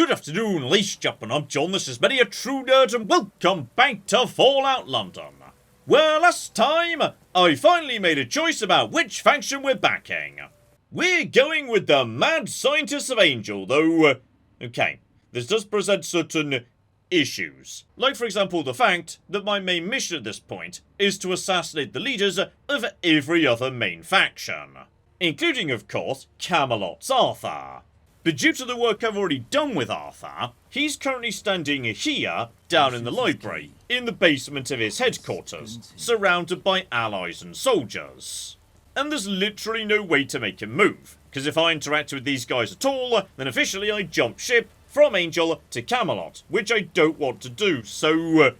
Good afternoon, ladies and gentlemen, I'm John, this is Many a True Nerd, and welcome back to Fallout London. Well, last time, I finally made a choice about which faction we're backing. We're going with the Mad Scientists of Angel, though, okay, this does present certain issues. Like, for example, the fact that my main mission at this point is to assassinate the leaders of every other main faction. Including, of course, Camelot's Arthur. But due to the work I've already done with Arthur, he's currently standing here, down in the library, in the basement of his headquarters, surrounded by allies and soldiers. And there's literally no way to make him move, because if I interact with these guys at all, then officially I jump ship from Angel to Camelot, which I don't want to do, so...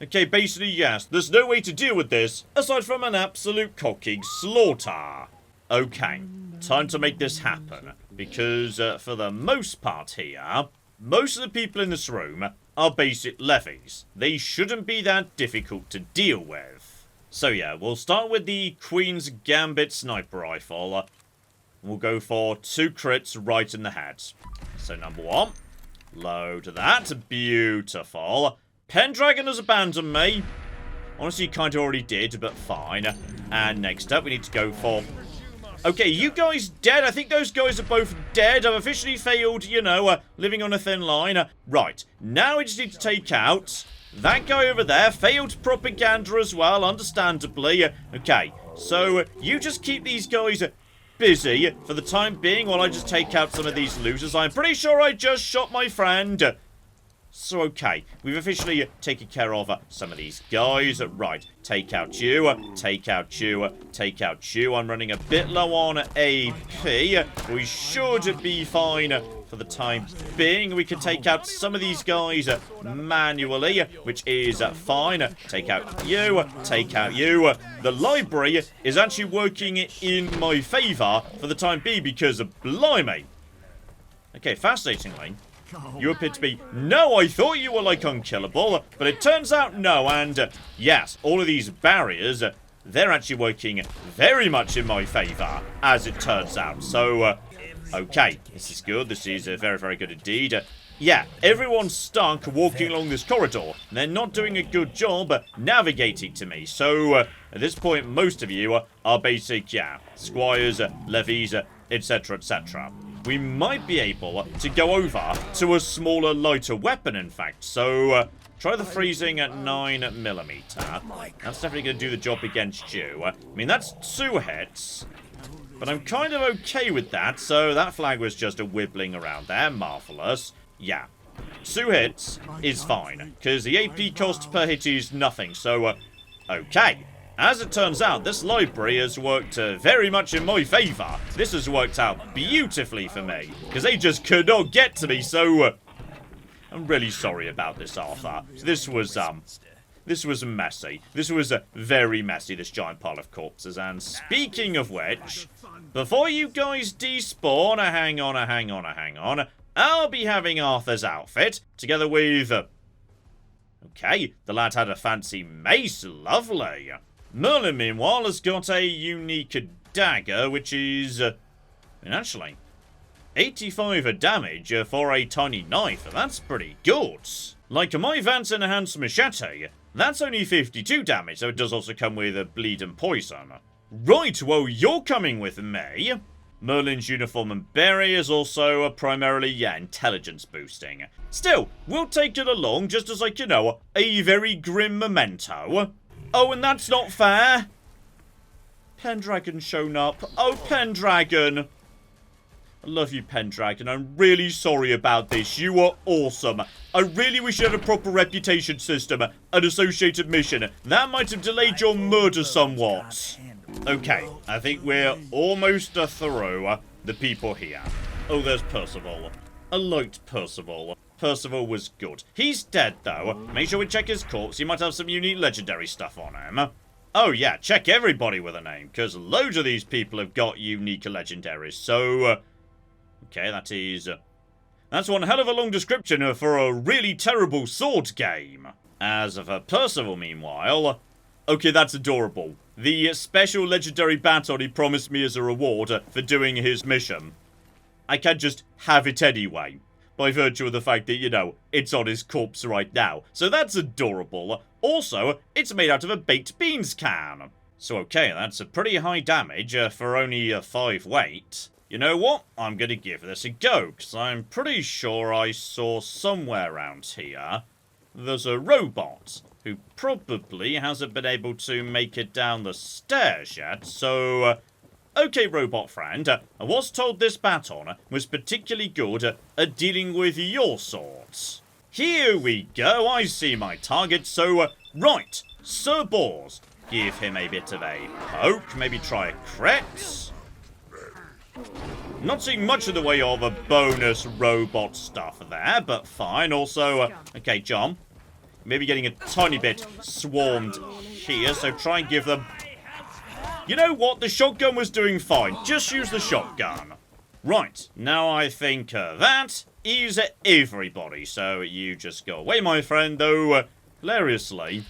okay, basically yes, there's no way to deal with this, aside from an absolute cocking slaughter. Okay, time to make this happen, because for the most part here, most of the people in this room are basic levies. They shouldn't be that difficult to deal with. So yeah, we'll start with the Queen's Gambit sniper rifle. We'll go for 2 crits right in the head. So number 1, load that, beautiful. Pendragon has abandoned me. Honestly, he kind of already did, but fine. And next up, we need to go for... okay, you guys dead? I think those guys are both dead. I've officially failed, you know, living on a thin line. Right, now we just need to take out that guy over there. Failed propaganda as well, understandably. Okay, so you just keep these guys busy for the time being while I just take out some of these losers. I'm pretty sure I just shot my friend. So, okay, we've officially taken care of some of these guys. Right, take out you, take out you, take out you. I'm running a bit low on AP. We should be fine for the time being. We can take out some of these guys manually, which is fine. Take out you, take out you. The library is actually working in my favour for the time being because, blimey. Okay, fascinatingly, you appear to be... no, I thought you were, like, unkillable, but it turns out no, and, yes, all of these barriers, they're actually working very much in my favour, as it turns out. So, okay, this is good. This is very, very good indeed. Yeah, everyone's stuck walking along this corridor. They're not doing a good job navigating to me. So, at this point, most of you are basic, yeah, squires, levies, etc., etc. We might be able to go over to a smaller, lighter weapon, in fact. So, try the freezing at 9mm. That's definitely going to do the job against you. I mean, that's 2 hits. But I'm kind of okay with that. So, that flag was just a wibbling around there. Marvellous. Yeah. 2 hits is fine. Because the AP cost per hit is nothing. So, okay. As it turns out, this library has worked very much in my favour. This has worked out beautifully for me, because they just could not get to me, so... I'm really sorry about this, Arthur. This was messy. This was very messy, this giant pile of corpses. And speaking of which, before you guys despawn, hang on. I'll be having Arthur's outfit, together with... okay, the lad had a fancy mace, lovely. Merlin, meanwhile, has got a unique dagger, which is, actually, 85 damage for a tiny knife. That's pretty good. Like my Vance Enhanced Machete, that's only 52 damage, so it does also come with a bleed and poison. Right, well, you're coming with me. Merlin's uniform and berry is also primarily, yeah, intelligence boosting. Still, we'll take it along just as, like, you know, a very grim memento. Oh, and that's not fair. Pendragon's shown up. Oh, Pendragon. I love you, Pendragon. I'm really sorry about this. You are awesome. I really wish you had a proper reputation system, an associated mission. That might have delayed your murder somewhat. Okay, I think we're almost through the people here. Oh, there's Percival. I liked Percival. Percival was good. He's dead, though. Make sure we check his corpse. He might have some unique legendary stuff on him. Oh, yeah, check everybody with a name, because loads of these people have got unique legendaries. So, okay, that's one hell of a long description for a really terrible sword game. As for Percival, meanwhile... okay, that's adorable. The special legendary baton he promised me as a reward for doing his mission. I can't just have it anyway. by virtue of the fact that, you know, it's on his corpse right now. So that's adorable. Also, it's made out of a baked beans can. So okay, that's a pretty high damage for only a 5 weight. You know what? I'm going to give this a go, because I'm pretty sure I saw somewhere around here there's a robot who probably hasn't been able to make it down the stairs yet, so... okay, robot friend, I was told this baton was particularly good at dealing with your sorts. Here we go, I see my target, so, right, Sir Bors, give him a bit of a poke, maybe try a crit. Not seeing much in the way of a bonus robot stuff there, but fine. Also, okay, John, maybe getting a tiny bit swarmed here, so try and give them... You know what? The shotgun was doing fine. Just use the shotgun. Right, now I think that is everybody, so you just go away, my friend, though, hilariously,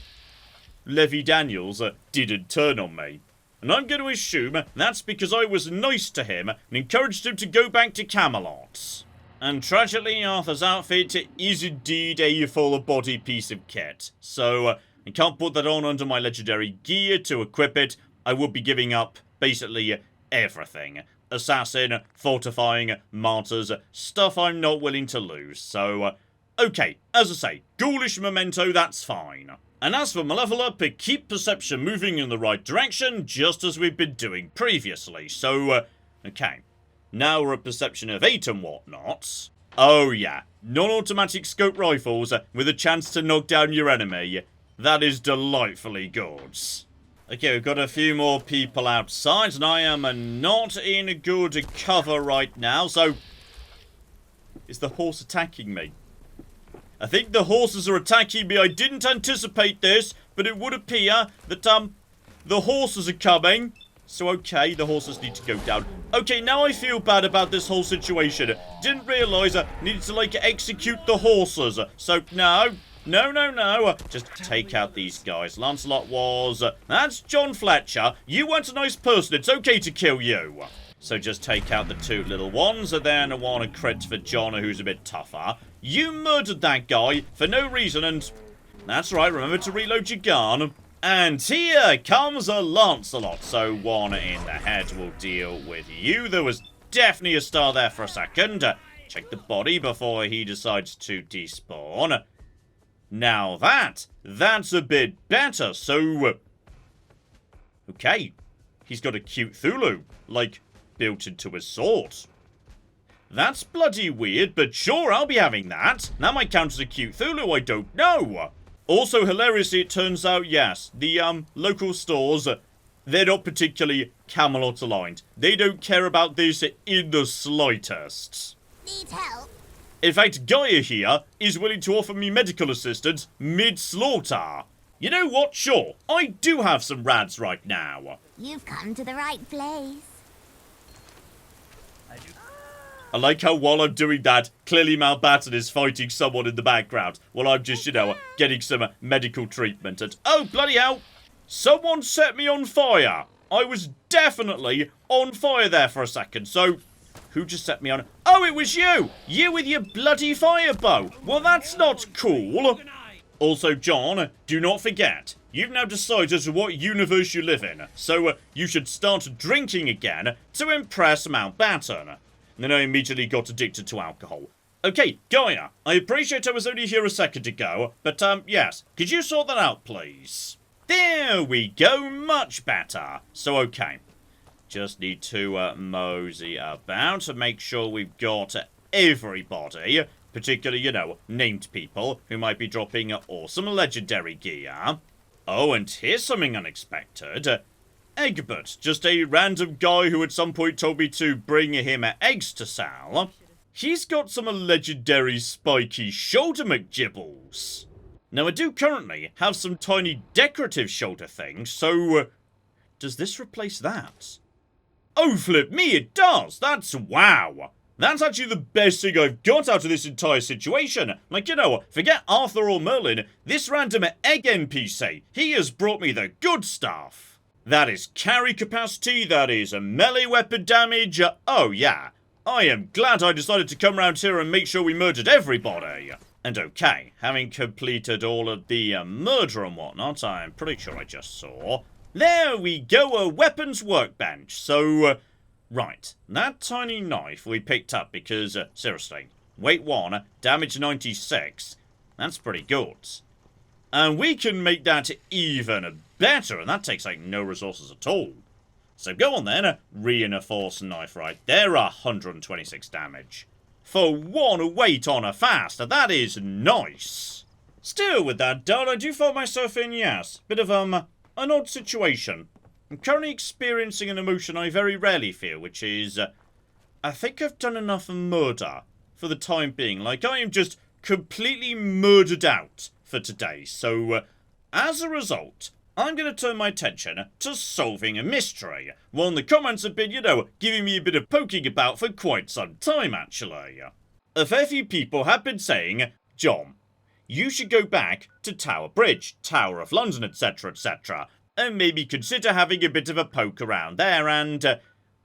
Levy Daniels didn't turn on me. And I'm going to assume that's because I was nice to him and encouraged him to go back to Camelot. And tragically, Arthur's outfit is indeed a full-body piece of kit. So, I can't put that on under my legendary gear to equip it. I would be giving up, basically, everything. Assassin, fortifying, martyrs, stuff I'm not willing to lose. So, okay, as I say, ghoulish memento, that's fine. And as for my level up, keep perception moving in the right direction, just as we've been doing previously. So, okay. Now we're at perception of 8 and whatnot. Oh yeah, non-automatic scope rifles with a chance to knock down your enemy. That is delightfully good. Okay, we've got a few more people outside, and I am not in good cover right now, so... Is the horse attacking me? I think the horses are attacking me. I didn't anticipate this, but it would appear that, the horses are coming. So, okay, the horses need to go down. Okay, now I feel bad about this whole situation. Didn't realise I needed to, like, execute the horses. So, no. No. Just take out these guys. Lancelot was... That's John Fletcher. You weren't a nice person. It's okay to kill you. So just take out the 2 little ones, and then one a crit for John, who's a bit tougher. You murdered that guy for no reason, and... That's right, remember to reload your gun. And here comes a Lancelot. So 1 in the head will deal with you. There was definitely a star there for a second. Check the body before he decides to despawn. Now that's a bit better, so... Okay, he's got a cute Thulu, like, built into his sword. That's bloody weird, but sure, I'll be having that. That might count as a cute Thulu, I don't know. Also, hilariously, it turns out, yes, the, local stores, they're not particularly Camelot aligned. They don't care about this in the slightest. Need help? In fact, Gaia here is willing to offer me medical assistance mid-slaughter. You know what? Sure, I do have some rads right now. You've come to the right place. I like how while I'm doing that, clearly Mountbatten is fighting someone in the background, while I'm just, you know, getting some medical treatment. And, oh, bloody hell, someone set me on fire. I was definitely on fire there for a second, so... Who just set me on? Oh, it was you! You with your bloody fire bow! Well, that's not cool! Also, John, do not forget, you've now decided what universe you live in, so you should start drinking again to impress Mountbatten. And then I immediately got addicted to alcohol. Okay, Gaia, I appreciate I was only here a second ago, but, yes, could you sort that out, please? There we go, much better. So, okay. Just need to mosey about and make sure we've got everybody, particularly, you know, named people who might be dropping awesome legendary gear. Oh, and here's something unexpected. Egbert, just a random guy who at some point told me to bring him eggs to sell. He's got some legendary spiky shoulder McGibbles. Now, I do currently have some tiny decorative shoulder things, so does this replace that? Oh, flip me, it does! That's wow! That's actually the best thing I've got out of this entire situation. Like, you know, forget Arthur or Merlin, this random egg NPC, he has brought me the good stuff. That is carry capacity, that is melee weapon damage, oh yeah. I am glad I decided to come round here and make sure we murdered everybody. And okay, having completed all of the murder and whatnot, I'm pretty sure I just saw. There we go, a weapons workbench. So, right, that tiny knife we picked up because, seriously, weight 1, damage 96, that's pretty good. And we can make that even better, and that takes, like, no resources at all. So go on then, reinforced knife right there, 126 damage. For 1 weight on a fast, that is nice. Still with that done, I do find myself in, yes, bit of, an odd situation. I'm currently experiencing an emotion I very rarely feel, which is, I think I've done enough murder for the time being. Like, I am just completely murdered out for today. So, as a result, I'm going to turn my attention to solving a mystery. One the comments have been, you know, giving me a bit of poking about for quite some time, actually. A fair few people have been saying, John, you should go back to Tower Bridge, Tower of London, etc., etc., and maybe consider having a bit of a poke around there, and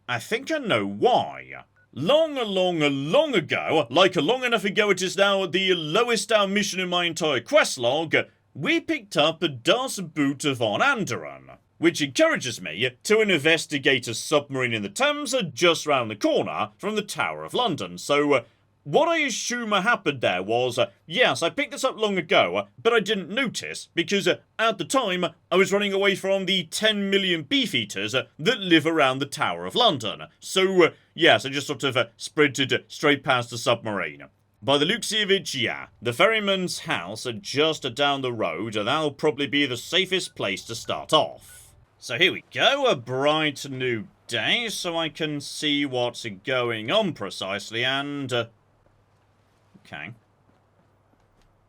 I think I know why. Long ago, like long enough ago it is now the lowest down mission in my entire quest log, we picked up a Das Boot von Anderen, which encourages me to investigate a submarine in the Thames just round the corner from the Tower of London. So, what I assume happened there was, yes, I picked this up long ago, but I didn't notice, because at the time, I was running away from the 10 million beefeaters that live around the Tower of London. So, yes, I just sort of sprinted straight past the submarine. By the looks of it, yeah, the ferryman's house are just down the road, and that'll probably be the safest place to start off. So here we go, a bright new day, so I can see what's going on precisely, and, okay.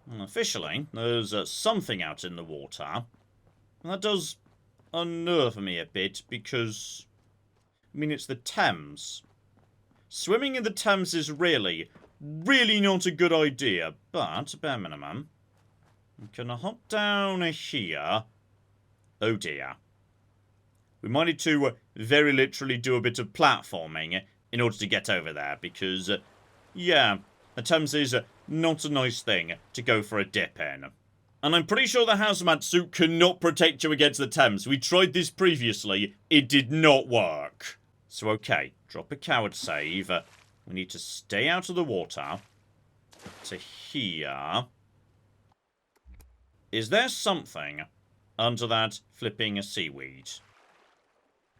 Well, officially, there's something out in the water. And that does unnerve me a bit, because, I mean, it's the Thames. Swimming in the Thames is really not a good idea, but, bare minimum, I'm gonna hop down here. Oh dear. We might need to very literally do a bit of platforming in order to get over there, because, yeah, the Thames is not a nice thing to go for a dip in. And I'm pretty sure the hazmat suit cannot protect you against the Thames. We tried this previously. It did not work. So, okay, drop a coward save. We need to stay out of the water. To here. Is there something under that flipping seaweed?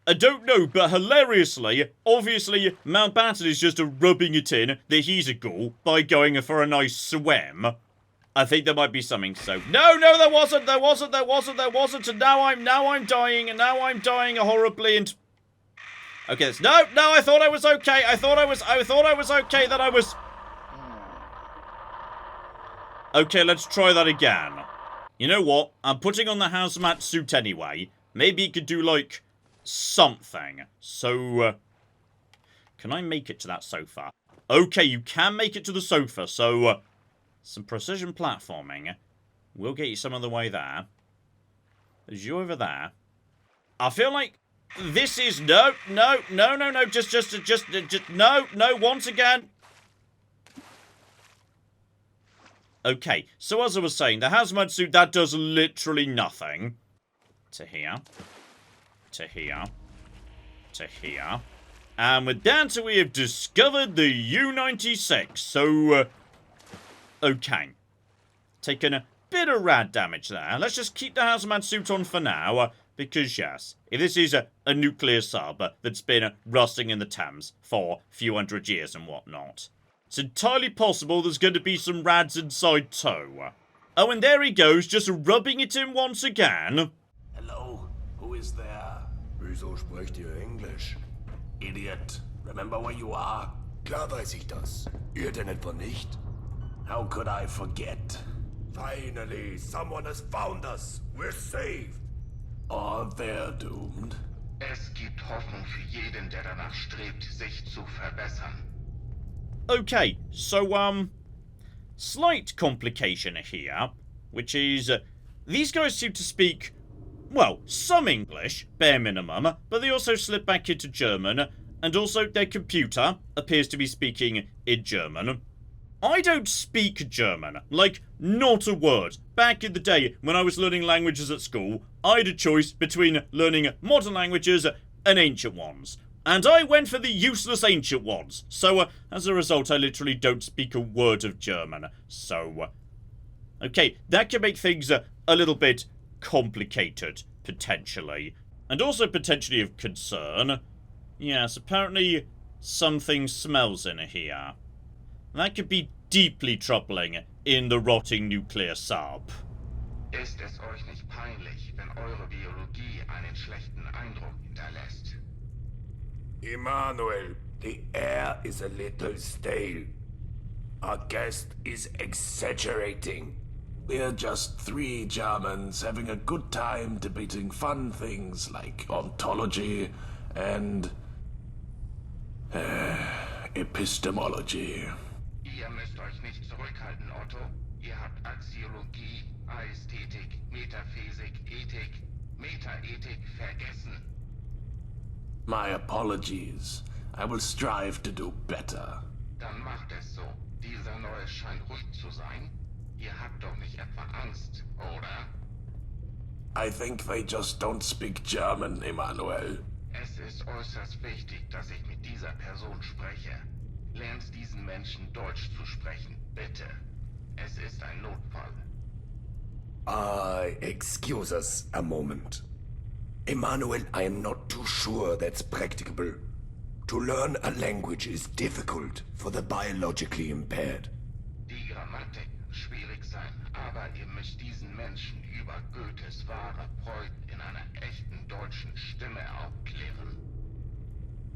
I don't know, but hilariously, obviously, Mountbatten is just rubbing it in that he's a ghoul by going for a nice swim. I think there might be something, so... No, there wasn't, and now I'm dying horribly, and... Okay, no, I thought I was okay. I thought I was okay, that I was... Okay, let's try that again. You know what? I'm putting on the hazmat suit anyway. Maybe it could do, like, something. So, can I make it to that sofa? Okay, you can make it to the sofa, so, some precision platforming. We'll get you some of the way there. There's you over there. I feel like... This is... No, just, no, once again. Okay, so as I was saying, the hazmat suit, that does literally nothing. To here. To here. To here. And with that, we have discovered the U-96, so... okay. Taken a bit of rad damage there. Let's just keep the hazmat suit on for now. Because, yes, if this is a nuclear sub that's been rusting in the Thames for a few hundred years and whatnot, it's entirely possible there's going to be some rads inside too. Oh, and there he goes, just rubbing it in once again. Hello, who is there? Wieso sprecht ihr Englisch? Idiot, remember where you are? Klar weiß ich das. Ihr denn etwa nicht? How could I forget? Finally, someone has found us. We're saved. Or they're doomed. Es gibt Hoffnung für jeden, der danach strebt, sich zu verbessern. Okay, so, slight complication here, which is, these guys seem to speak, well, some English, bare minimum, but they also slip back into German, and also their computer appears to be speaking in German. I don't speak German, like, not a word. Back in the day, when I was learning languages at school, I had a choice between learning modern languages and ancient ones. And I went for the useless ancient ones. So, as a result, I literally don't speak a word of German. So, okay, that can make things a little bit complicated, potentially. And also potentially of concern. Yes, apparently something smells in here. That could be deeply troubling in the rotting nuclear sub. Ist es euch nicht peinlich, wenn eure Biologie einen schlechten Eindruck hinterlässt? Emmanuel, the air is a little stale. Our guest is exaggerating. We're just three Germans having a good time debating fun things like ontology and epistemology. Ihr müsst euch nicht zurückhalten, Otto. Ihr habt Axiologie, Ästhetik, Metaphysik, Ethik, Metaethik vergessen. My apologies. I will strive to do better. Dann macht es so. Dieser Neue scheint ruhig zu sein. Ihr habt doch nicht etwa Angst, oder? I think they just don't speak German, Emmanuel. Es ist äußerst wichtig, dass ich mit dieser Person spreche. Lernt diesen Menschen Deutsch zu sprechen, bitte. Es ist ein Notfall. Excuse us a moment. Emmanuel, I am not too sure that's practicable. To learn a language is difficult for the biologically impaired. Die Grammatik schwierig sein, aber ihr müsst diesen Menschen über Goethes wahre Freud in einer echten deutschen Stimme aufklären.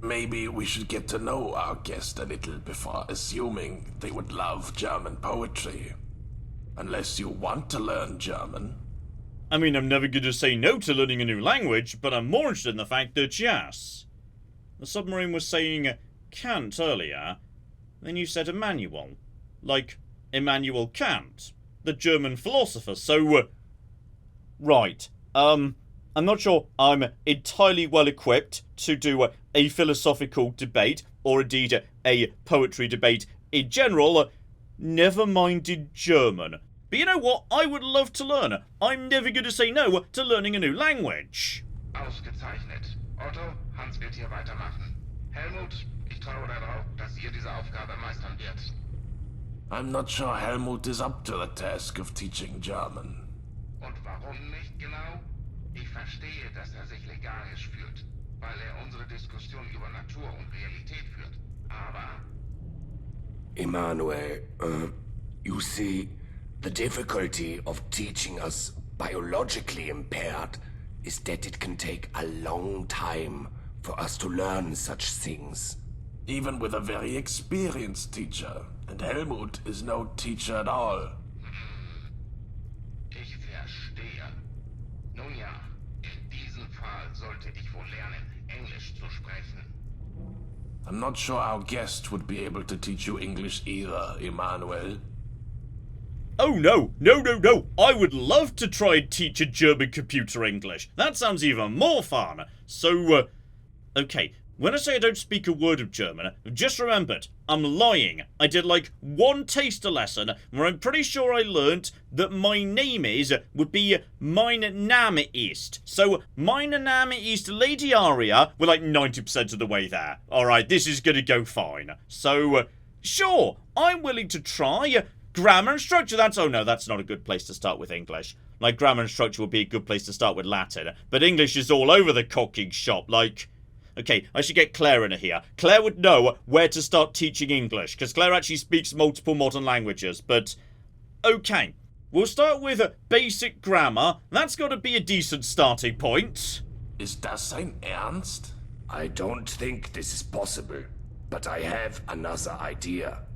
Maybe we should get to know our guest a little before assuming they would love German poetry. Unless you want to learn German. I mean, I'm never going to say no to learning a new language, but I'm more interested in the fact that, yes, the submarine was saying Kant earlier, then you said Immanuel. Like, Immanuel Kant, the German philosopher, so, right, I'm not sure I'm entirely well equipped to do a philosophical debate, or indeed a poetry debate in general, never mind in German. But you know what? I would love to learn. I'm never going to say no to learning a new language. Ausgezeichnet. Otto, Hans wird hier weitermachen. Helmut, ich traue darauf, dass ihr diese Aufgabe meistern werdet. I'm not sure Helmut is up to the task of teaching German. Und warum nicht genau? Ich verstehe, dass er sich legalisch fühlt, weil er unsere Diskussion über Natur und Realität führt. Aber Emmanuel, you see, the difficulty of teaching us biologically impaired is that it can take a long time for us to learn such things. Even with a very experienced teacher. And Helmut is no teacher at all. ich verstehe. Nun ja, in diesem Fall sollte ich wohl lernen, Englisch zu sprechen. I'm not sure our guest would be able to teach you English either, Emmanuel. Oh no, no. I would love to try and teach a German computer English. That sounds even more fun. So, okay, when I say I don't speak a word of German, just remembered, I'm lying. I did like one taster lesson where I'm pretty sure I learnt that my name would be Mein Name ist. So, Mein Name ist Lady Aria. We're like 90% of the way there. Alright, this is gonna go fine. So, sure, I'm willing to try. Grammar and structure, oh no, that's not a good place to start with English. Like, grammar and structure would be a good place to start with Latin. But English is all over the cocking shop, like... Okay, I should get Claire in here. Claire would know where to start teaching English, because Claire actually speaks multiple modern languages, but... Okay, we'll start with basic grammar. That's got to be a decent starting point. Ist das sein Ernst? I don't think this is possible, but I have another idea.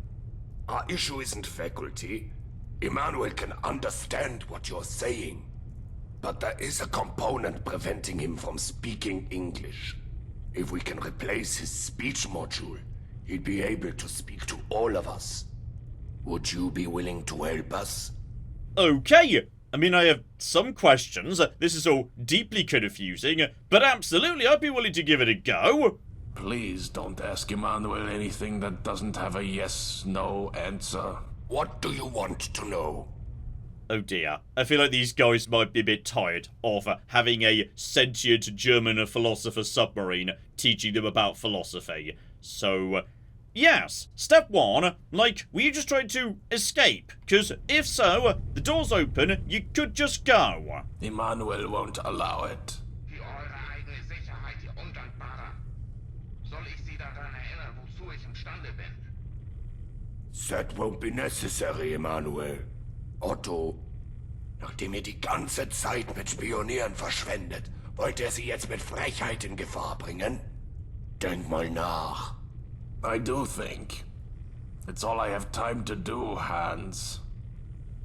Our issue isn't faculty. Emmanuel can understand what you're saying. But there is a component preventing him from speaking English. If we can replace his speech module, he'd be able to speak to all of us. Would you be willing to help us? Okay, I mean, I have some questions. This is all deeply confusing, but absolutely, I'd be willing to give it a go. Please don't ask Emmanuel anything that doesn't have a yes-no answer. What do you want to know? Oh dear. I feel like these guys might be a bit tired of having a sentient German philosopher submarine teaching them about philosophy. So, yes. Step 1, like, were you just trying to escape? Because if so, the door's open, you could just go. Emmanuel won't allow it. Für eure eigene Sicherheit, ihr Undankbarer. Soll ich Sie daran erinnern, wozu ich imstande bin? That won't be necessary, Emanuel. Otto, nachdem ihr die ganze Zeit mit Spionieren verschwendet, wollt ihr sie jetzt mit Frechheit in Gefahr bringen? Denk mal nach. I do think. It's all I have time to do, Hans.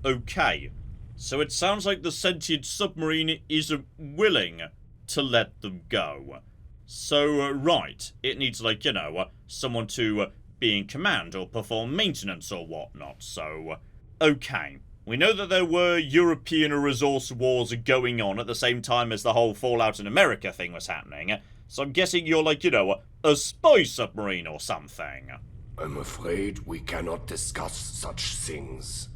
Okay. So it sounds like the sentient submarine isn't willing to let them go. So, right, it needs, like, you know, someone to be in command or perform maintenance or whatnot. So, okay. We know that there were European resource wars going on at the same time as the whole Fallout in America thing was happening. So I'm guessing you're, like, you know, a spy submarine or something. I'm afraid we cannot discuss such things.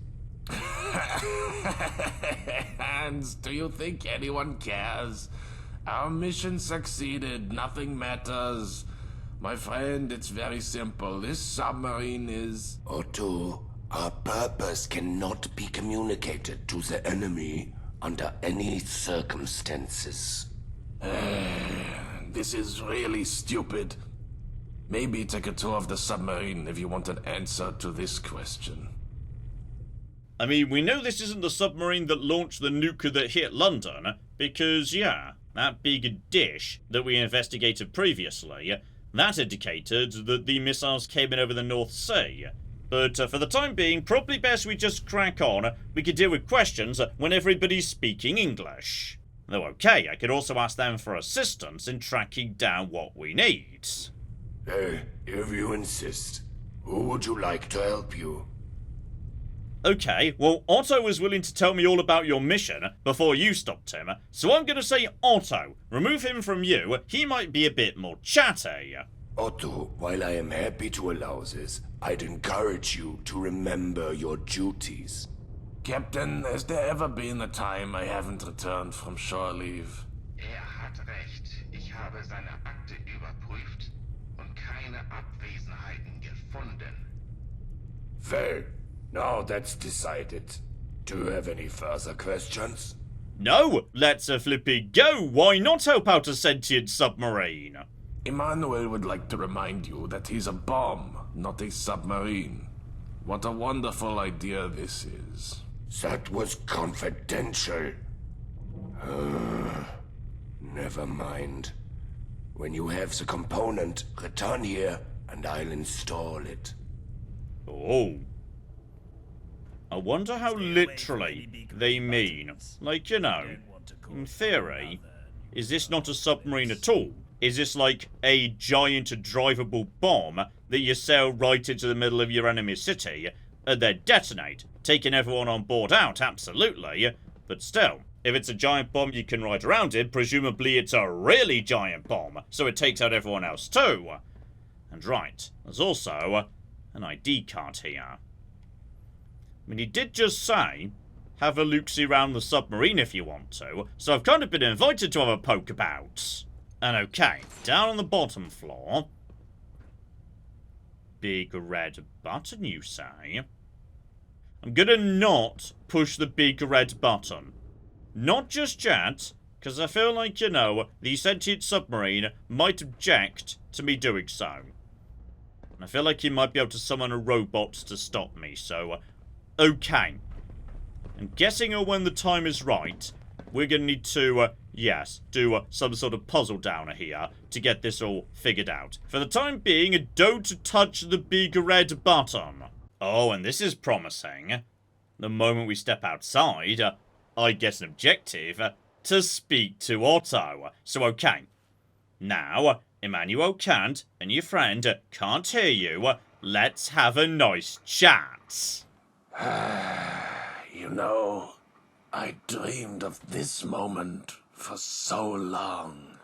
Hans, do you think anyone cares? Our mission succeeded. Nothing matters. My friend, it's very simple. This submarine is... Otto, our purpose cannot be communicated to the enemy under any circumstances. This is really stupid. Maybe take a tour of the submarine if you want an answer to this question. I mean, we know this isn't the submarine that launched the nuke that hit London, because, yeah, that big dish that we investigated previously, that indicated that the missiles came in over the North Sea. But for the time being, probably best we just crack on. We could deal with questions when everybody's speaking English. Though okay, I could also ask them for assistance in tracking down what we need. If you insist, who would you like to help you? Okay, well, Otto was willing to tell me all about your mission before you stopped him, so I'm gonna say Otto. Remove him from you, he might be a bit more chatty. Otto, while I am happy to allow this, I'd encourage you to remember your duties. Captain, has there ever been a time I haven't returned from shore leave? Hat recht. Ich habe seine Akte überprüft und keine Abwesenheiten gefunden. Well, now that's decided. Do you have any further questions? No, let's flippy go. Why not help out a sentient submarine? Emmanuel would like to remind you that he's a bomb, not a submarine. What a wonderful idea this is. That was confidential. Never mind. When you have the component, return here and I'll install it. Oh. I wonder how literally they mean. Like, you know, in theory, is this not a submarine at all? Is this like a giant drivable bomb that you sail right into the middle of your enemy's city and then detonate, taking everyone on board out? Absolutely. But still, if it's a giant bomb you can ride around in, presumably it's a really giant bomb, so it takes out everyone else too. And right, there's also an ID card here. I mean, he did just say, have a look-see around the submarine if you want to, so I've kind of been invited to have a poke about. And okay, down on the bottom floor, big red button, you say? I'm gonna not push the big red button. Not just yet, because I feel like, you know, the sentient submarine might object to me doing so. And I feel like he might be able to summon a robot to stop me, so... okay. I'm guessing when the time is right, we're gonna need to, yes, do some sort of puzzle downer here to get this all figured out. For the time being, don't touch the big red button. Oh, and this is promising. The moment we step outside, I get an objective to speak to Otto. So, okay. Now, Emmanuel can't, and your friend can't hear you. Let's have a nice chat. You know, I dreamed of this moment for so long.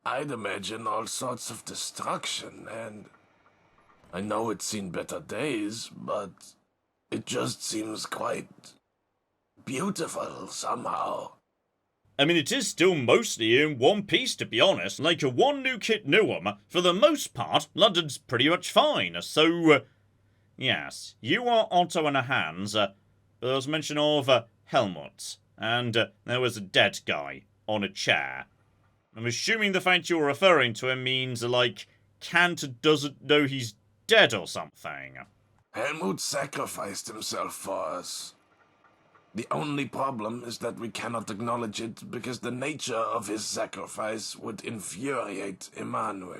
I'd imagine all sorts of destruction, and I know it's seen better days, but it just seems quite beautiful somehow. I mean, it is still mostly in one piece, to be honest. Like, a one new kit Newham. For the most part, London's pretty much fine. So, yes, you are Otto and Hans. There was mention of Helmut, and there was a dead guy on a chair. I'm assuming the fact you're referring to him means, like, Kant doesn't know he's dead or something. Helmut sacrificed himself for us. The only problem is that we cannot acknowledge it because the nature of his sacrifice would infuriate Emmanuel.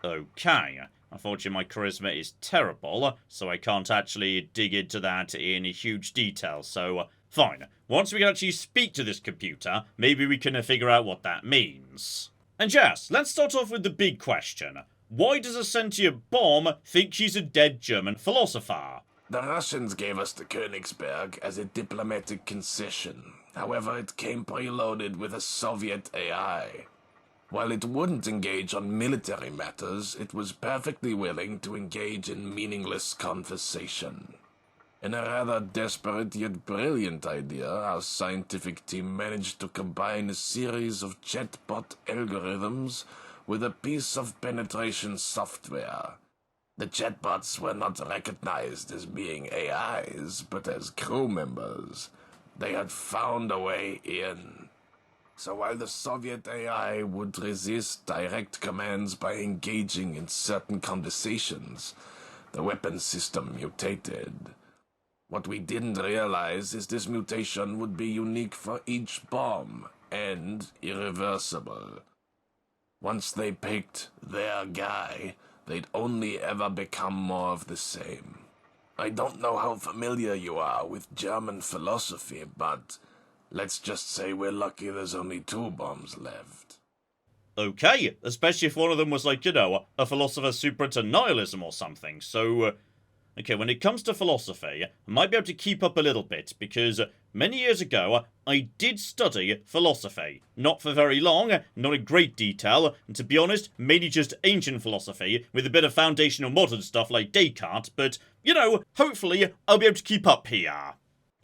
Okay, unfortunately my charisma is terrible, so I can't actually dig into that in huge detail, so fine. Once we can actually speak to this computer, maybe we can figure out what that means. And yes, let's start off with the big question. Why does a sentient bomb think she's a dead German philosopher? The Russians gave us the Königsberg as a diplomatic concession. However, it came preloaded with a Soviet AI. While it wouldn't engage on military matters, it was perfectly willing to engage in meaningless conversation. In a rather desperate yet brilliant idea, our scientific team managed to combine a series of chatbot algorithms with a piece of penetration software. The chatbots were not recognized as being AIs, but as crew members. They had found a way in. So while the Soviet AI would resist direct commands by engaging in certain conversations, the weapon system mutated. What we didn't realize is this mutation would be unique for each bomb, and irreversible. Once they picked their guy, they'd only ever become more of the same. I don't know how familiar you are with German philosophy, but let's just say we're lucky there's only 2 bombs left. Okay, especially if one of them was like, you know, a philosopher super into nihilism or something, so... Okay, when it comes to philosophy, I might be able to keep up a little bit, because many years ago, I did study philosophy. Not for very long, not in great detail, and to be honest, mainly just ancient philosophy, with a bit of foundational modern stuff like Descartes, but, you know, hopefully I'll be able to keep up here.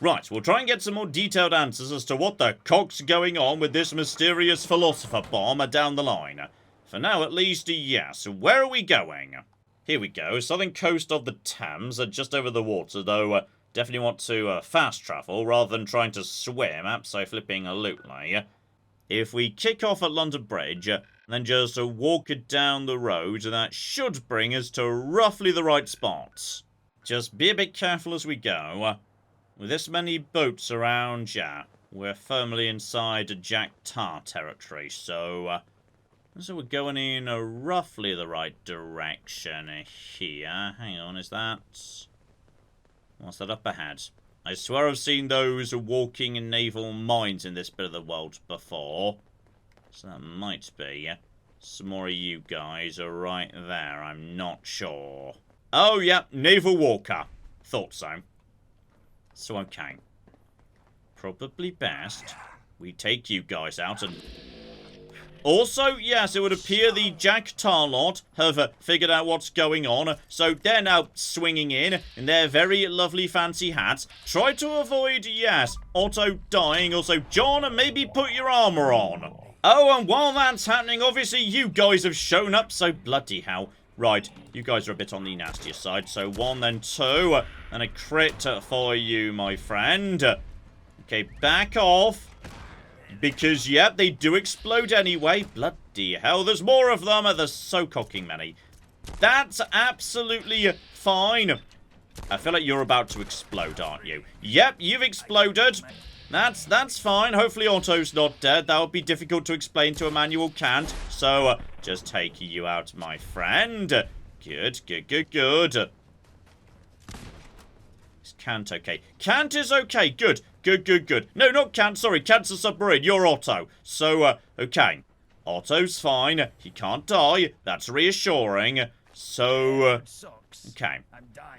Right, we'll try and get some more detailed answers as to what the cock's going on with this mysterious philosopher bomb down the line. For now, at least, yes. Where are we going? Here we go, southern coast of the Thames, just over the water, though definitely want to fast travel rather than trying to swim, absolutely. If we kick off at London Bridge, then just walk it down the road, that should bring us to roughly the right spot. Just be a bit careful as we go. With this many boats around, yeah, we're firmly inside Jack Tar territory, so we're going in roughly the right direction here. Hang on, is that... What's that up ahead? I swear I've seen those walking naval mines in this bit of the world before. So that might be some more of you guys are right there, I'm not sure. Oh, yeah, naval walker. Thought so. So, okay. Probably best we take you guys out and... Also, yes, it would appear the Jack Tar lot have figured out what's going on, so they're now swinging in their very lovely fancy hats. Try to avoid, yes, Otto dying. Also, John, maybe put your armour on. Oh, and while that's happening, obviously you guys have shown up, so bloody hell. Right, you guys are a bit on the nastier side, so 1, then 2, and a crit for you, my friend. Okay, back off. Because, yep, they do explode anyway. Bloody hell, there's more of them. There's so cocking many. That's absolutely fine. I feel like you're about to explode, aren't you? Yep, you've exploded. That's fine. Hopefully Otto's not dead. That would be difficult to explain to Immanuel Kant. So, just take you out, my friend. Good. Is Kant okay? Kant is okay. Good. No, not Kant. Sorry, Kant's a submarine. You're Otto. So, okay. Otto's fine. He can't die. That's reassuring. So, okay.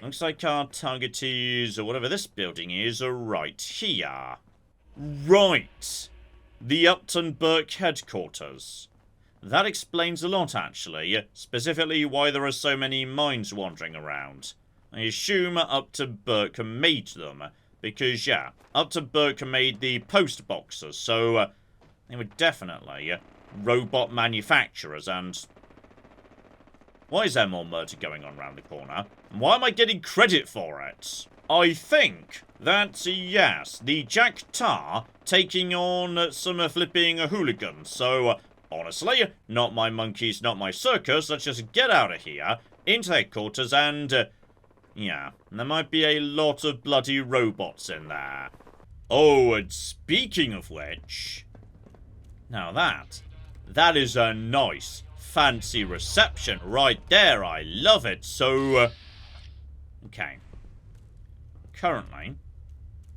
Looks like our target is, or whatever this building is, right here. Right. The Upton Burke headquarters. that explains a lot, actually. Specifically, why there are so many minds wandering around. I assume up to Burke made them. Because, yeah, up to Burke made the post boxes, so they were definitely robot manufacturers, and... Why is there more murder going on around the corner? And why am I getting credit for it? I think that, yes, the Jack Tar taking on some flipping hooligans, so... honestly, not my monkeys, not my circus, let's just get out of here, into headquarters, and... yeah, there might be a lot of bloody robots in there. Oh, and speaking of which... now that is a nice, fancy reception right there. I love it. So, okay. Currently,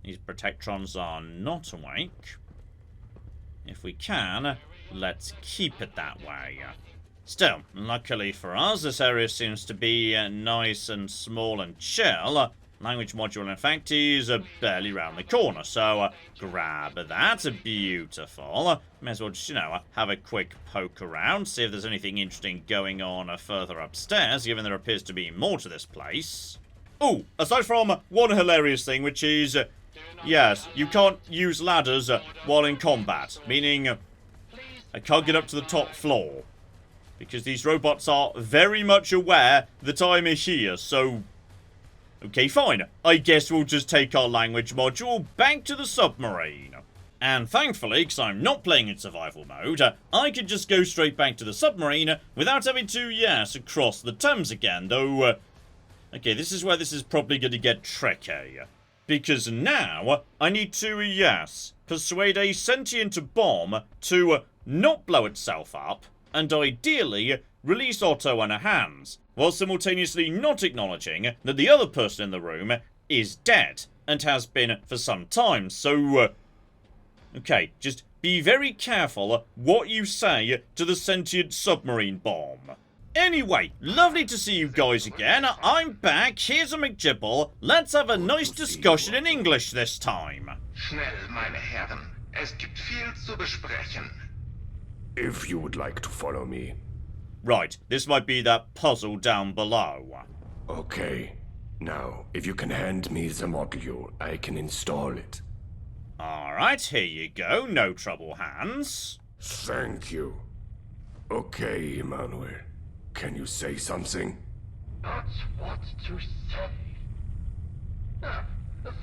these protectrons are not awake. If we can, let's keep it that way. Still, luckily for us, this area seems to be nice and small and chill. Language module, in fact, is barely round the corner, so grab that. Beautiful. May as well just, have a quick poke around, see if there's anything interesting going on further upstairs, given there appears to be more to this place. Oh, aside from one hilarious thing, which is, yes, you can't use ladders while in combat, meaning I can't get up to the top floor. Because these robots are very much aware that I'm here, so... okay, fine. I guess we'll just take our language module back to the submarine. And thankfully, because I'm not playing in survival mode, I can just go straight back to the submarine without having to, yes, cross the Thames again, though... okay, this is where this is probably going to get tricky. Because now, I need to, yes, persuade a sentient bomb to not blow itself up, and ideally, release Otto and her hands, while simultaneously not acknowledging that the other person in the room is dead, and has been for some time, so... okay, just be very careful what you say to the sentient submarine bomb. Anyway, lovely to see you guys again. I'm back, here's a McJibble. Let's have a nice discussion in English this time. Schnell, meine Herren. Es gibt viel zu besprechen. If you would like to follow me. Right, this might be that puzzle down below. Okay. Now, if you can hand me the module, I can install it. Alright, here you go. No trouble, Hans. Thank you. Okay, Emmanuel. Can you say something? Not what to say.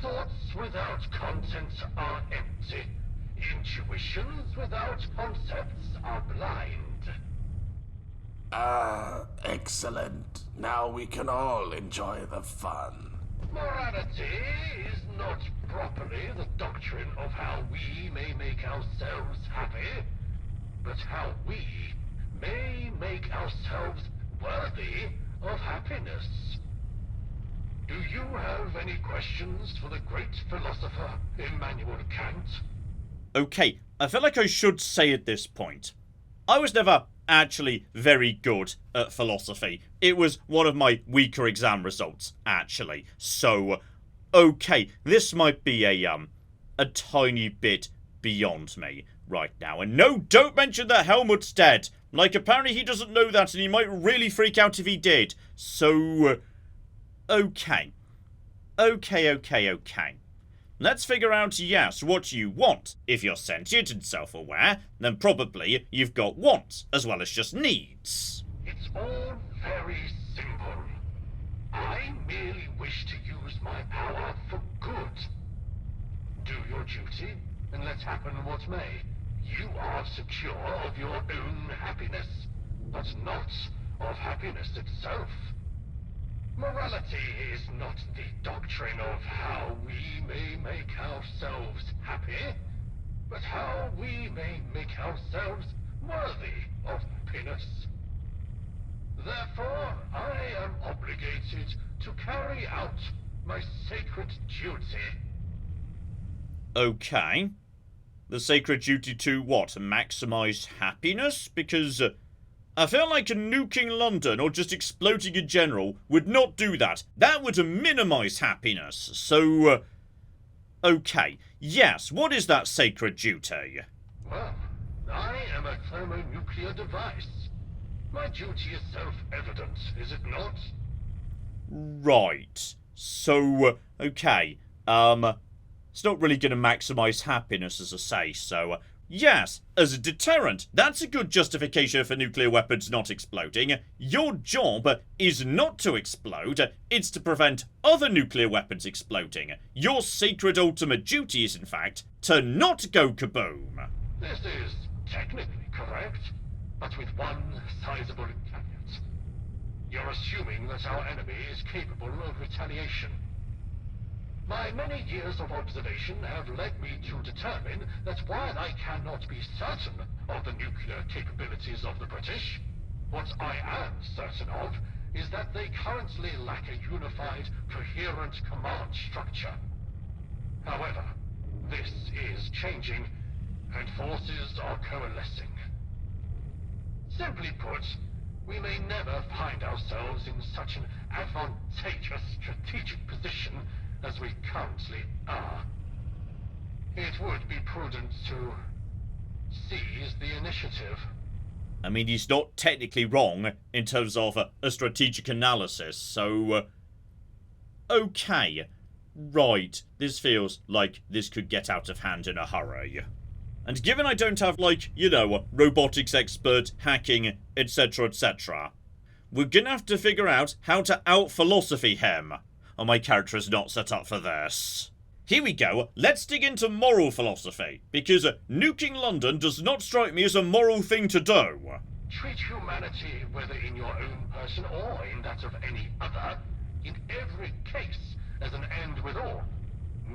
Thoughts without content are empty. Intuitions without concepts are blind. Ah, excellent. Now we can all enjoy the fun. Morality is not properly the doctrine of how we may make ourselves happy, but how we may make ourselves worthy of happiness. Do you have any questions for the great philosopher Immanuel Kant? Okay, I feel like I should say at this point, I was never actually very good at philosophy. It was one of my weaker exam results, actually. So, okay, this might be a tiny bit beyond me right now. And no, don't mention that Helmut's dead. Like, apparently he doesn't know that, and he might really freak out if he did. So, okay. Okay. Let's figure out, yes, what you want. If you're sentient and self-aware, then probably you've got wants, as well as just needs. It's all very simple. I merely wish to use my power for good. Do your duty, and let happen what may. You are secure of your own happiness, but not of happiness itself. Morality is not the doctrine of how we may make ourselves happy, but how we may make ourselves worthy of happiness. Therefore, I am obligated to carry out my sacred duty. Okay. The sacred duty to what? Maximize happiness? Because I feel like nuking London or just exploding in general would not do that. That would minimize happiness. So, okay. Yes, what is that sacred duty? Well, I am am a thermonuclear device. My duty is self-evident, is it not? Right. So, okay. It's not really going to maximise happiness, as I say, so... yes, as a deterrent, that's a good justification for nuclear weapons not exploding. Your job is not to explode, it's to prevent other nuclear weapons exploding. Your sacred ultimate duty is, in fact, to not go kaboom. This is technically correct, but with one sizable caveat. You're assuming that our enemy is capable of retaliation. My many years of observation have led me to determine that while I cannot be certain of the nuclear capabilities of the British, what I am certain of is that they currently lack a unified, coherent command structure. However, this is changing, and forces are coalescing. Simply put, we may never find ourselves in such an advantageous strategic position as we currently are. It would be prudent to seize the initiative. I mean, he's not technically wrong in terms of a strategic analysis, so... okay. Right, this feels like this could get out of hand in a hurry. And given I don't have, like, you know, robotics expert, hacking, etc, etc, we're gonna have to figure out how to out-philosophy him. Oh, my character is not set up for this. Here we go, let's dig into moral philosophy, because nuking London does not strike me as a moral thing to do. Treat humanity, whether in your own person or in that of any other, in every case as an end withal,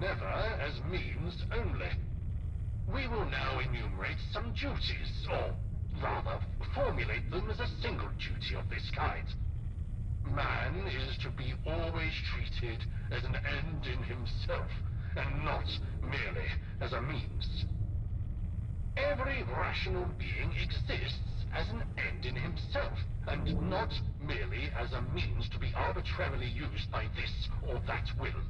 never as means only. We will now enumerate some duties, or rather, formulate them as a single duty of this kind. Man is to be always treated as an end in himself, and not merely as a means. Every rational being exists as an end in himself, and not merely as a means to be arbitrarily used by this or that will.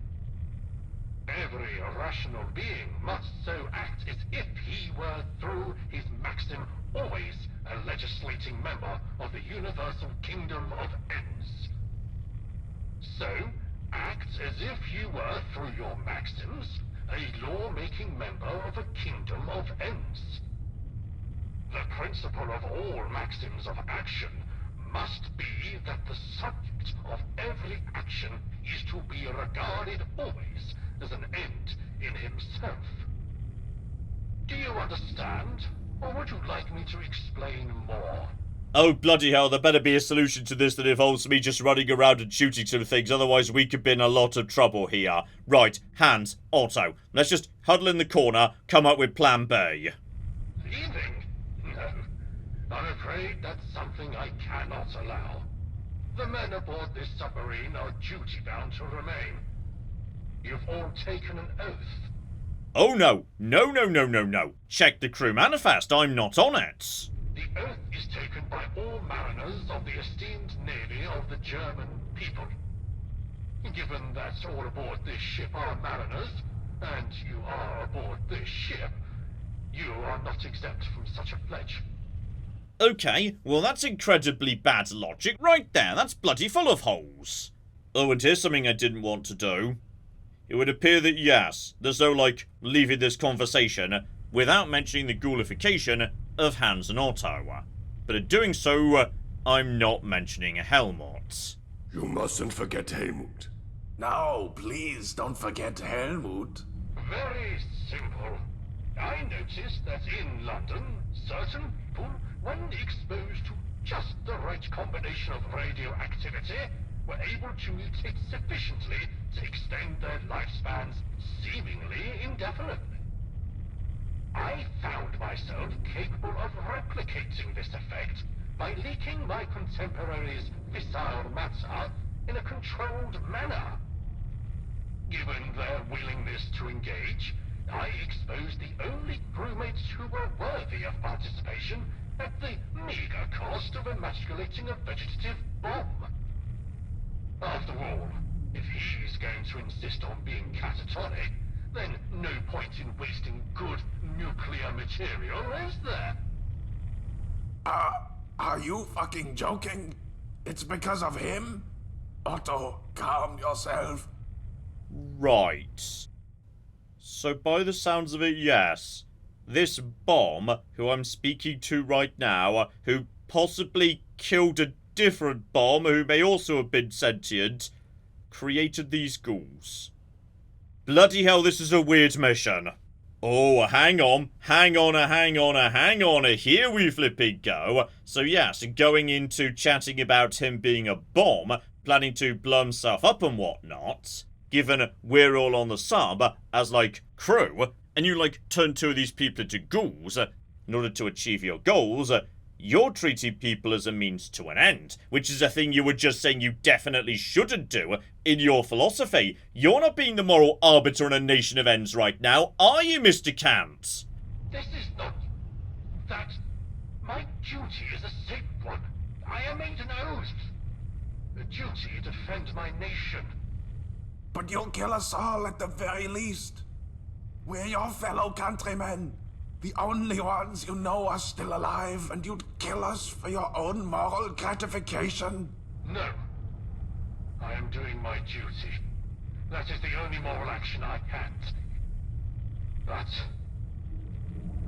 Every rational being must so act as if he were, through his maxim, always a legislating member of the universal kingdom of ends. So, act as if you were, through your maxims, a law-making member of a kingdom of ends. The principle of all maxims of action must be that the subject of every action is to be regarded always as an end in himself. Do you understand? Or would you like me to explain more? Oh, bloody hell, there better be a solution to this that involves me just running around and shooting some things, otherwise we could be in a lot of trouble here. Right, Hans, Otto, let's just huddle in the corner, come up with plan B. Leaving? No. I'm afraid that's something I cannot allow. The men aboard this submarine are duty-bound to remain. You've all taken an oath. Oh no, no. Check the crew manifest, I'm not on it. The oath is taken by all mariners of the esteemed navy of the German people. Given that all aboard this ship are mariners, and you are aboard this ship, you are not exempt from such a pledge. Okay, well that's incredibly bad logic right there, that's bloody full of holes. Oh, and here's something I didn't want to do. It would appear that yes, there's no, like, leaving this conversation without mentioning the ghoulification of Hans and Otto. But in doing so, I'm not mentioning Helmut. You mustn't forget Helmut. No, please don't forget Helmut. Very simple. I noticed that in London, certain people, when exposed to just the right combination of radioactivity, were able to mutate sufficiently to extend their lifespans seemingly indefinitely. I found myself capable of replicating this effect by leaking my contemporaries' fissile matter in a controlled manner. Given their willingness to engage, I exposed the only crewmates who were worthy of participation at the meager cost of emasculating a vegetative bomb. After all, if he's going to insist on being catatonic, then no point in wasting good nuclear material, is there? Are you fucking joking? It's because of him? Otto, calm yourself. Right. So by the sounds of it, yes. This bomb, who I'm speaking to right now, who possibly killed a different bomb who may also have been sentient, created these ghouls. Bloody hell, this is a weird mission. Oh, hang on, here we flipping go. So yes, going into chatting about him being a bomb, planning to blow himself up and whatnot, given we're all on the sub as, like, crew, and you, like, turn two of these people into ghouls, in order to achieve your goals, you're treating people as a means to an end, which is a thing you were just saying you definitely shouldn't do in your philosophy. You're not being the moral arbiter in a nation of ends right now, are you, Mr. Kant? This is not... that... My duty is a sacred one. I am made an oath. A duty to defend my nation. But you'll kill us all at the very least. We're your fellow countrymen. The only ones you know are still alive, and you'd kill us for your own moral gratification? No. I am doing my duty. That is the only moral action I can take. But...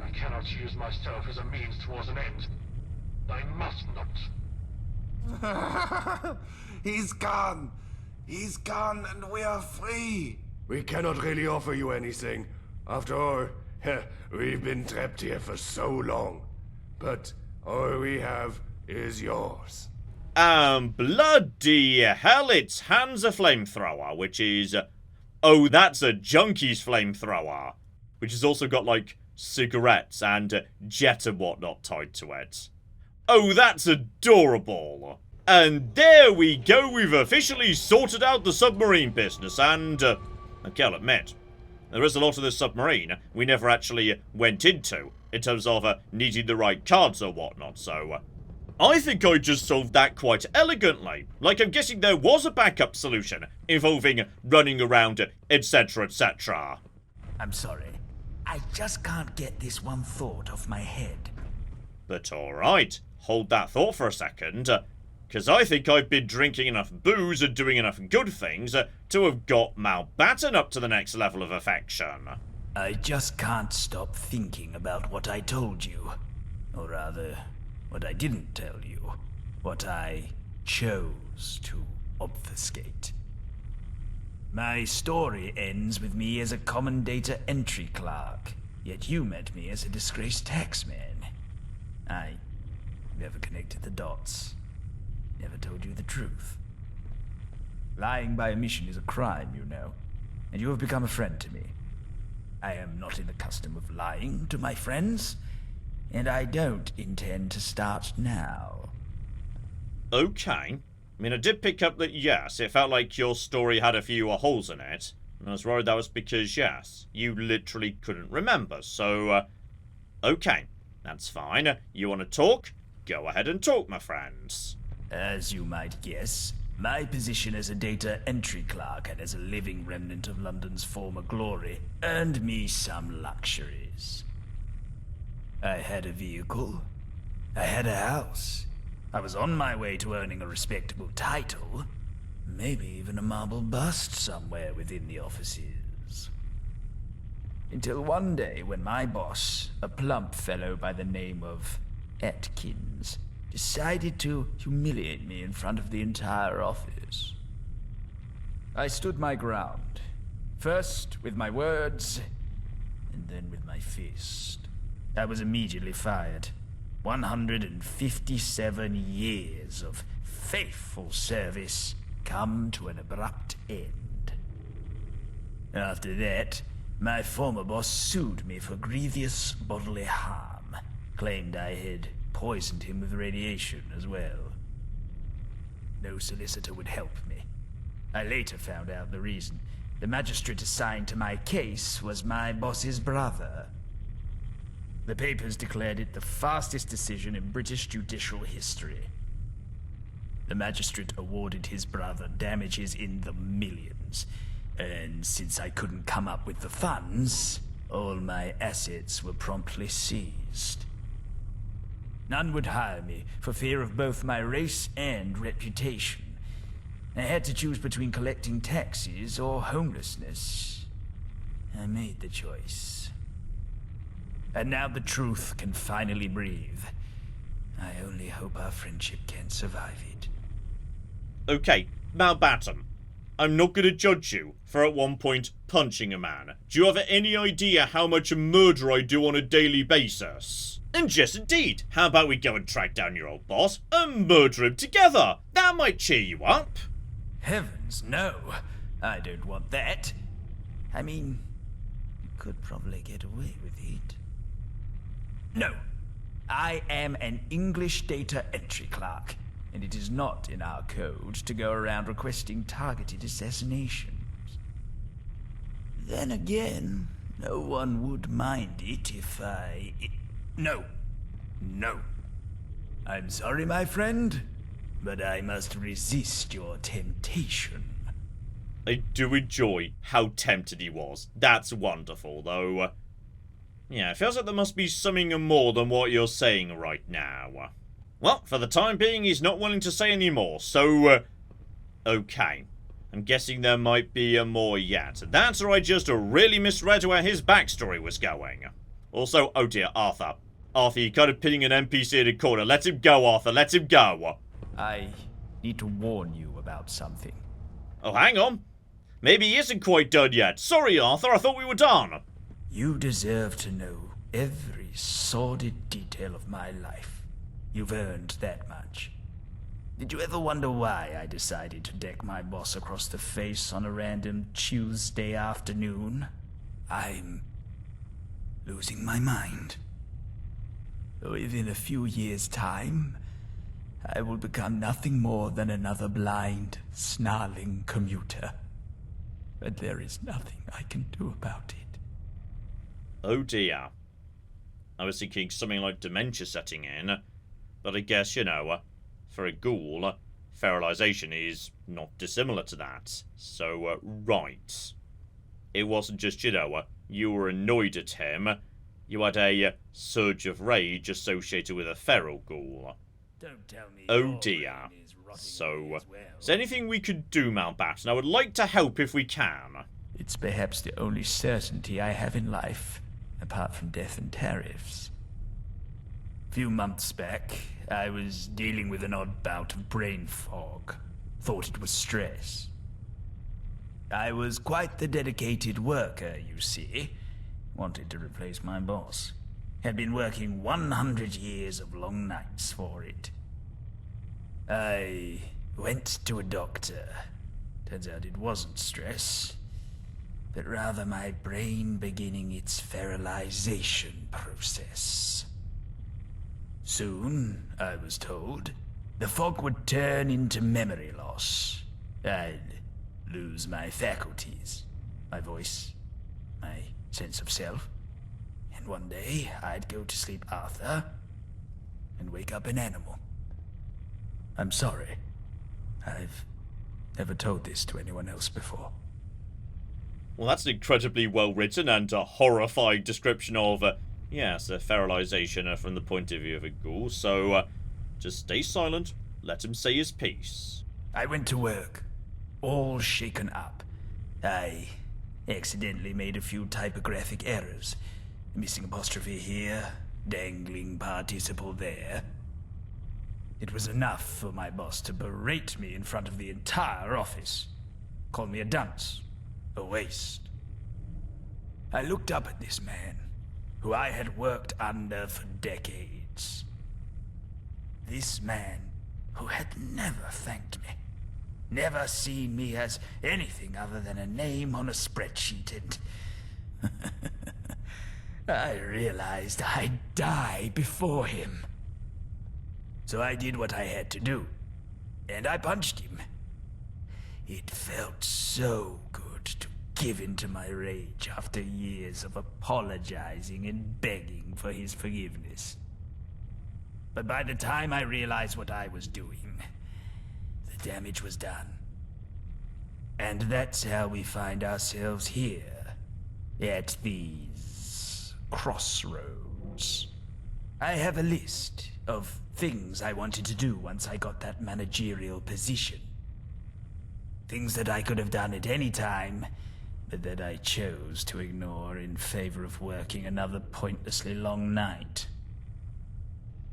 I cannot use myself as a means towards an end. I must not. He's gone. He's gone, and we are free. We cannot really offer you anything. After all, we've been trapped here for so long. But all we have is yours. Bloody hell, it's Hans a flamethrower, which is... oh, that's a junkie's flamethrower. Which has also got, like, cigarettes and jet and whatnot tied to it. Oh, that's adorable. And there we go, we've officially sorted out the submarine business, and, I'll admit, there is a lot of this submarine we never actually went into, in terms of needing the right cards or whatnot, so... I think I just solved that quite elegantly. Like, I'm guessing there was a backup solution, involving running around, etc, etc. I'm sorry. I just can't get this one thought off my head. But alright, hold that thought for a second, because I think I've been drinking enough booze and doing enough good things to have got Mountbatten up to the next level of affection. I just can't stop thinking about what I told you. Or rather, what I didn't tell you. What I chose to obfuscate. My story ends with me as a common data entry clerk, yet you met me as a disgraced taxman. I never connected the dots. Never told you the truth. Lying by omission is a crime, you know, and you have become a friend to me. I am not in the custom of lying to my friends, and I don't intend to start now. Okay. I mean, I did pick up that, yes, it felt like your story had a few holes in it. And I was worried that was because, yes, you literally couldn't remember. So, okay, that's fine. You want to talk? Go ahead and talk, my friends. As you might guess, my position as a data entry clerk and as a living remnant of London's former glory earned me some luxuries. I had a vehicle. I had a house. I was on my way to earning a respectable title. Maybe even a marble bust somewhere within the offices. Until one day when my boss, a plump fellow by the name of Atkins, decided to humiliate me in front of the entire office. I stood my ground, first with my words, and then with my fist. I was immediately fired. 157 years of faithful service come to an abrupt end. After that, my former boss sued me for grievous bodily harm, claimed I had poisoned him with radiation as well. No solicitor would help me. I later found out the reason. The magistrate assigned to my case was my boss's brother. The papers declared it the fastest decision in British judicial history. The magistrate awarded his brother damages in the millions, and since I couldn't come up with the funds, all my assets were promptly seized. None would hire me for fear of both my race and reputation. I had to choose between collecting taxes or homelessness. I made the choice. And now the truth can finally breathe. I only hope our friendship can survive it. Okay, Mountbatten. I'm not going to judge you for at one point punching a man. Do you have any idea how much murder I do on a daily basis? And yes, indeed. How about we go and track down your old boss and murder him together? That might cheer you up. Heavens, no. I don't want that. I mean, you could probably get away with it. No. I am an English data entry clerk, and it is not in our code to go around requesting targeted assassinations. Then again, no one would mind it if I... No. No. I'm sorry, my friend, but I must resist your temptation. I do enjoy how tempted he was. That's wonderful, though. Yeah, it feels like there must be something more than what you're saying right now. Well, for the time being, he's not willing to say any more, so... okay. I'm guessing there might be more yet. That's or I just really misread where his backstory was going. Also, oh dear, Arthur. Arthur, you're kind of pitting an NPC in a corner. Let him go, Arthur, let him go. I need to warn you about something. Oh, hang on. Maybe he isn't quite done yet. Sorry, Arthur, I thought we were done. You deserve to know every sordid detail of my life. You've earned that much. Did you ever wonder why I decided to deck my boss across the face on a random Tuesday afternoon? I'm losing my mind. Within a few years' time, I will become nothing more than another blind, snarling commuter. But there is nothing I can do about it. Oh dear. I was thinking something like dementia setting in, but I guess, you know, for a ghoul, feralization is not dissimilar to that. So, right. It wasn't just, you know, you were annoyed at him, you had a surge of rage associated with a feral ghoul. Don't tell me. Oh dear. So, is there anything we could do, Mountbatten? I would like to help if we can. It's perhaps the only certainty I have in life, apart from death and tariffs. A few months back, I was dealing with an odd bout of brain fog. Thought it was stress. I was quite the dedicated worker, you see. Wanted to replace my boss. Had been working 100 years of long nights for it. I went to a doctor. Turns out it wasn't stress, but rather my brain beginning its feralization process. Soon, I was told, the fog would turn into memory loss. I'd lose my faculties, my voice, my sense of self. And one day, I'd go to sleep Arthur, and wake up an animal. I'm sorry. I've never told this to anyone else before. Well, that's an incredibly well-written and a horrifying description of, yes, feralization from the point of view of a ghoul. So, just stay silent, let him say his piece. I went to work, all shaken up. I accidentally made a few typographic errors. Missing apostrophe here, dangling participle there. It was enough for my boss to berate me in front of the entire office. Call me a dunce, a waste. I looked up at this man, who I had worked under for decades. This man who had never thanked me, never seen me as anything other than a name on a spreadsheet, and I realized I'd die before him. So I did what I had to do, and I punched him. It felt so good to give in to my rage after years of apologizing and begging for his forgiveness. But by the time I realized what I was doing, the damage was done. And that's how we find ourselves here, at these crossroads. I have a list of things I wanted to do once I got that managerial position. Things that I could have done at any time, but that I chose to ignore in favor of working another pointlessly long night.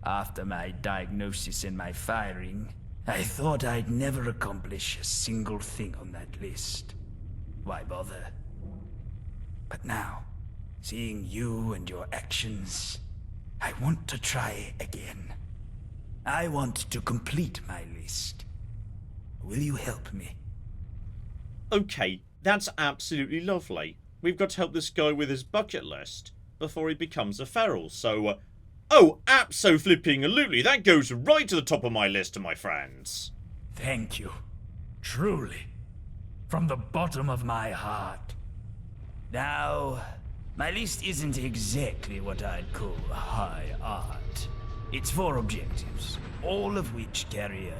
After my diagnosis and my firing, I thought I'd never accomplish a single thing on that list. Why bother? But now, seeing you and your actions, I want to try again. I want to complete my list. Will you help me? Okay, that's absolutely lovely. We've got to help this guy with his bucket list before he becomes a feral, so... oh, abso-flipping-alutely, that goes right to the top of my list, my friends. Thank you. Truly. From the bottom of my heart. Now, my list isn't exactly what I'd call high art. It's 4 objectives, all of which carry a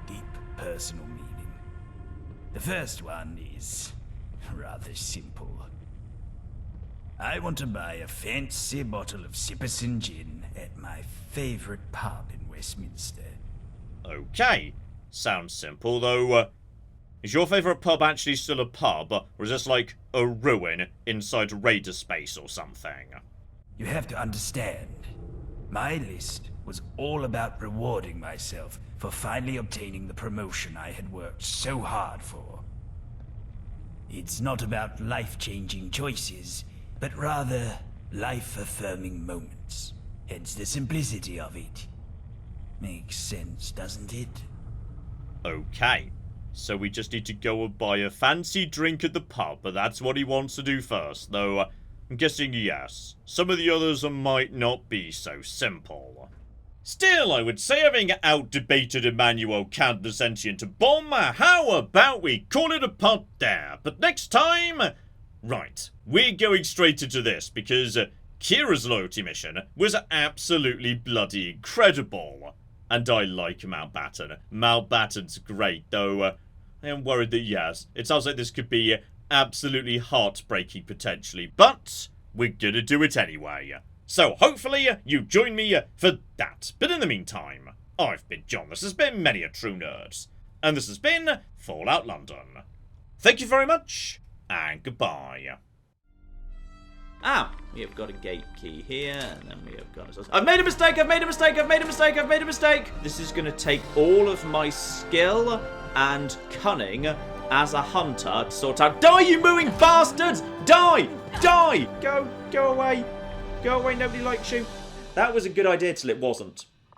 deep personal meaning. The first one is rather simple. I want to buy a fancy bottle of Sipperson gin at my favorite pub in Westminster. Okay, sounds simple, though. Is your favourite pub actually still a pub, or is this like a ruin inside Raider space or something? You have to understand, my list was all about rewarding myself for finally obtaining the promotion I had worked so hard for. It's not about life-changing choices, but rather life-affirming moments. Hence the simplicity of it. Makes sense, doesn't it? Okay, so we just need to go and buy a fancy drink at the pub, but that's what he wants to do first, though I'm guessing yes. Some of the others might not be so simple. Still, I would say, having out-debated Emmanuel Kant the sentient bomb, how about we call it a pod there? But next time... right, we're going straight into this, because Kira's loyalty mission was absolutely bloody incredible. And I like Mountbatten. Mountbatten's great, though I am worried that, yes, it sounds like this could be absolutely heartbreaking potentially, but we're gonna do it anyway. So hopefully you join me for that. But in the meantime, I've been John, this has been Many a True Nerd, and this has been Fallout London. Thank you very much, and goodbye. Ah, we have got a gate key here, and then we have got I've made a mistake, I've made a mistake, I've made a mistake, I've made a mistake! This is going to take all of my skill and cunning as a hunter to sort out... die, you mooing bastards! Die! Die! Go away. Go away, nobody likes you. That was a good idea till it wasn't.